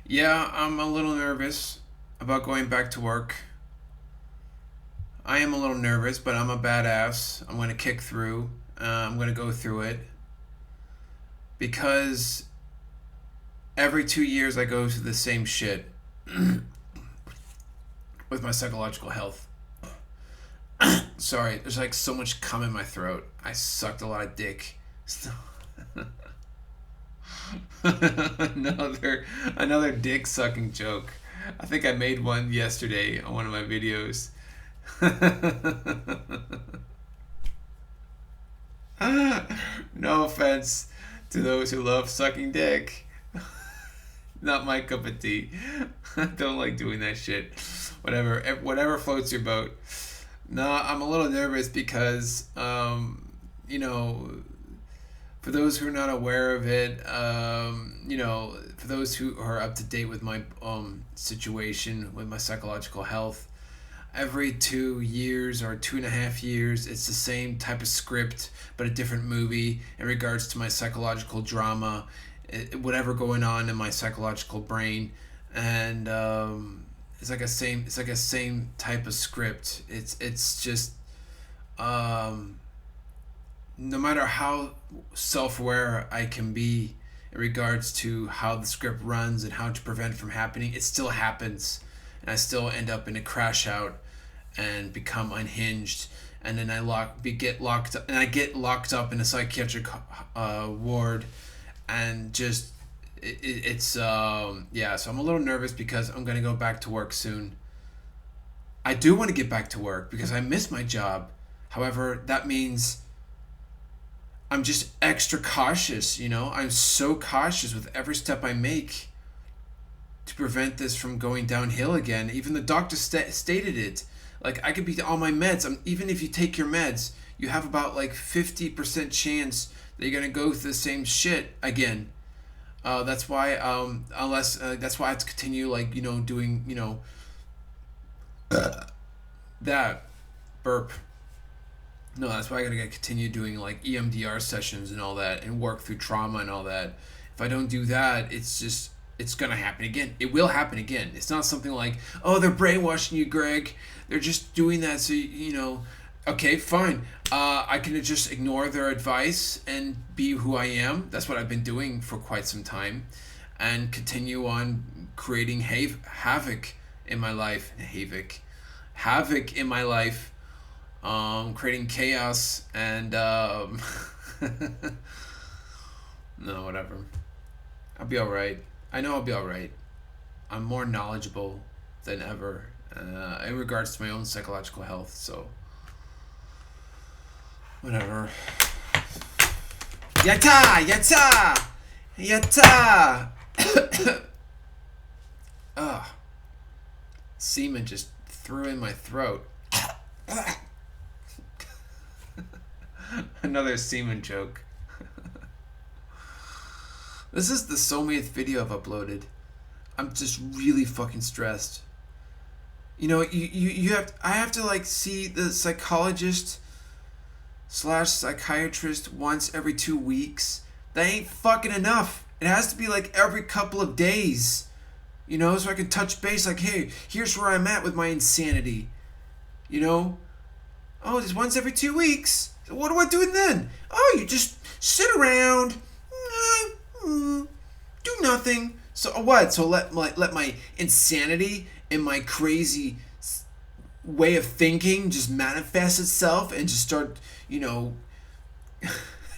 Yeah, I'm a little nervous about going back to work. I am a little nervous, but I'm a badass. I'm going to kick through. I'm going to go through it because every 2 years I go through the same shit with my psychological health. Sorry, there's like so much cum in my throat. I sucked a lot of dick. another another dick sucking joke. I think I made one yesterday on one of my videos. No offense to those who love sucking dick. Not my cup of tea. I don't like doing that shit. Whatever floats your boat. No, I'm a little nervous because, you know, for those who are not aware of it, for those who are up to date with my situation with my psychological health, every 2 years or 2.5 years, it's the same type of script but a different movie in regards to my psychological drama, whatever going on in my psychological brain, and it's like a same type of script. It's just um, no matter how self-aware I can be in regards to how the script runs and how to prevent it from happening, it still happens, and I still end up in a crash out and become unhinged, and then I get locked up in a psychiatric ward, and just it's yeah. So I'm a little nervous because I'm gonna go back to work soon. I do want to get back to work because I miss my job. However, that means I'm just extra cautious, I'm so cautious with every step I make to prevent this from going downhill again. Even the doctor stated it. Like, I could be on my meds. Even if you take your meds, you have about like 50% chance that you're going to go through the same shit again. That's why, unless, that's why I have to continue, like, doing, that burp. No, that's why I gotta continue doing like EMDR sessions and all that, and work through trauma and all that. If I don't do that, it's gonna happen again. It will happen again. It's not something like, oh, they're brainwashing you, Greg. They're just doing that so Okay, fine. I can just ignore their advice and be who I am. That's what I've been doing for quite some time, and continue on creating havoc in my life. Havoc in my life, creating chaos and no, whatever. I'll be all right. I know I'll be all right. I'm more knowledgeable than ever in regards to my own psychological health. So whatever. Yatta, yatta, yatta. Ugh. Semen just threw in my throat. Another semen joke. This is the soulmate video I've uploaded. I'm just really fucking stressed. You have I have to like see the psychologist slash psychiatrist once every 2 weeks. That ain't fucking enough. It has to be like every couple of days. So I can touch base like, hey, here's where I'm at with my insanity. You know? Oh, just once every 2 weeks. What do I do then? Oh, you just sit around, do nothing. So what? So let my insanity and my crazy way of thinking just manifest itself and just start,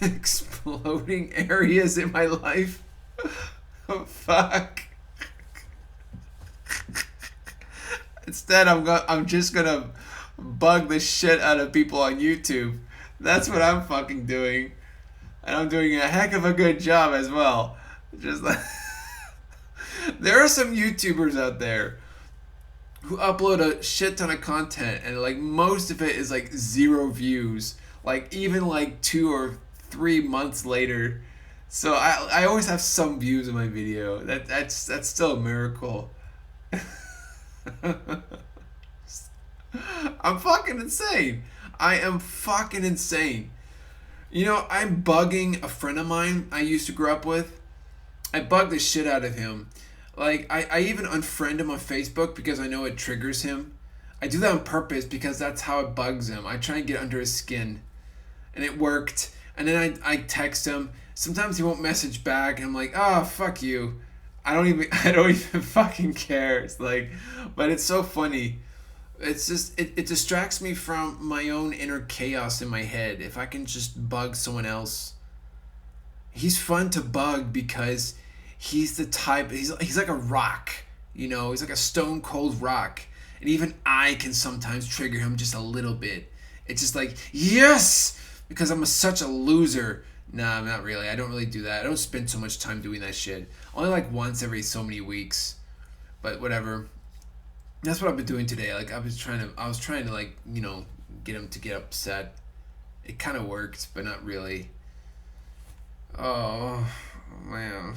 exploding areas in my life. Oh, fuck. Instead, I'm just gonna bug the shit out of people on YouTube. That's what I'm fucking doing, and I'm doing a heck of a good job as well. Just like there are some YouTubers out there who upload a shit ton of content, and like most of it is like 0 views. Like even like 2 or 3 months later. So I always have some views in my video. That's still a miracle. I'm fucking insane. I am fucking insane. I'm bugging a friend of mine I used to grow up with. I bugged the shit out of him. Like I even unfriend him on Facebook because I know it triggers him. I do that on purpose because that's how it bugs him. I try and get under his skin, and it worked. And then I text him. Sometimes he won't message back, and I'm like, oh fuck you. I don't even fucking care. It's like, but it's so funny. It's just it distracts me from my own inner chaos in my head. If I can just bug someone else, he's fun to bug because he's the type he's like a rock, you know, he's like a stone cold rock. And even I can sometimes trigger him just a little bit. It's just like, yes, because such a loser. Nah, not really. I don't really do that. I don't spend so much time doing that shit. Only like once every so many weeks. But whatever. That's what I've been doing today. Like I was trying to like, you know, get him to get upset. It kind of worked, but not really. Oh, man.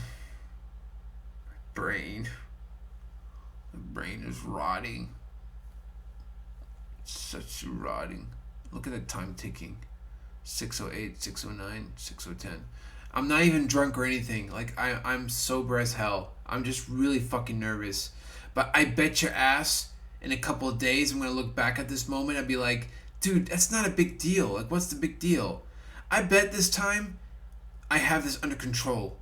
Brain. The brain is rotting. It's such rotting. Look at the time ticking. 6:08, 6:09, 6:10. I'm not even drunk or anything. Like I'm sober as hell. I'm just really fucking nervous. But I bet your ass in a couple of days I'm gonna look back at this moment and be like, dude, that's not a big deal. Like what's the big deal? I bet this time I have this under control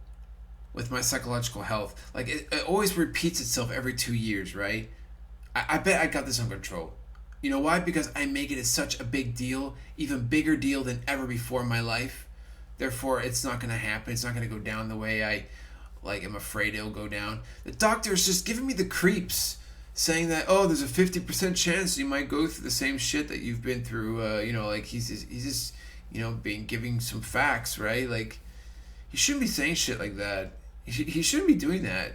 with my psychological health. Like it always repeats itself every 2 years, right? I bet I got this under control. You know why? Because I make it as such a big deal, even bigger deal than ever before in my life. Therefore, it's not gonna happen. It's not gonna go down the way I like. I'm afraid it'll go down. The doctor is just giving me the creeps, saying that there's a 50% chance you might go through the same shit that you've been through. Like he's just being giving some facts, right? Like he shouldn't be saying shit like that. He shouldn't be doing that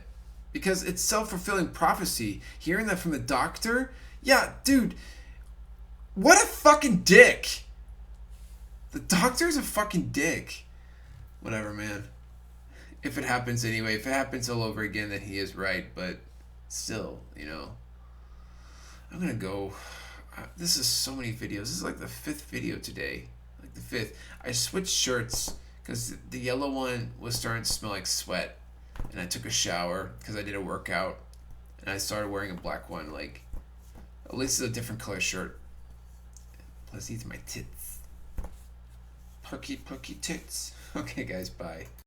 because it's self-fulfilling prophecy. Hearing that from the doctor, yeah, dude, what a fucking dick. The doctor's a fucking dick. Whatever, man. If it happens anyway, if it happens all over again, then he is right. But still, I'm gonna go. This is so many videos. This is like the 5th video today. Like the 5th. I switched shirts because the yellow one was starting to smell like sweat. And I took a shower because I did a workout. And I started wearing a black one. Like, at least it's a different color shirt. Plus, these are my tits. Perky tits. Okay, guys, bye.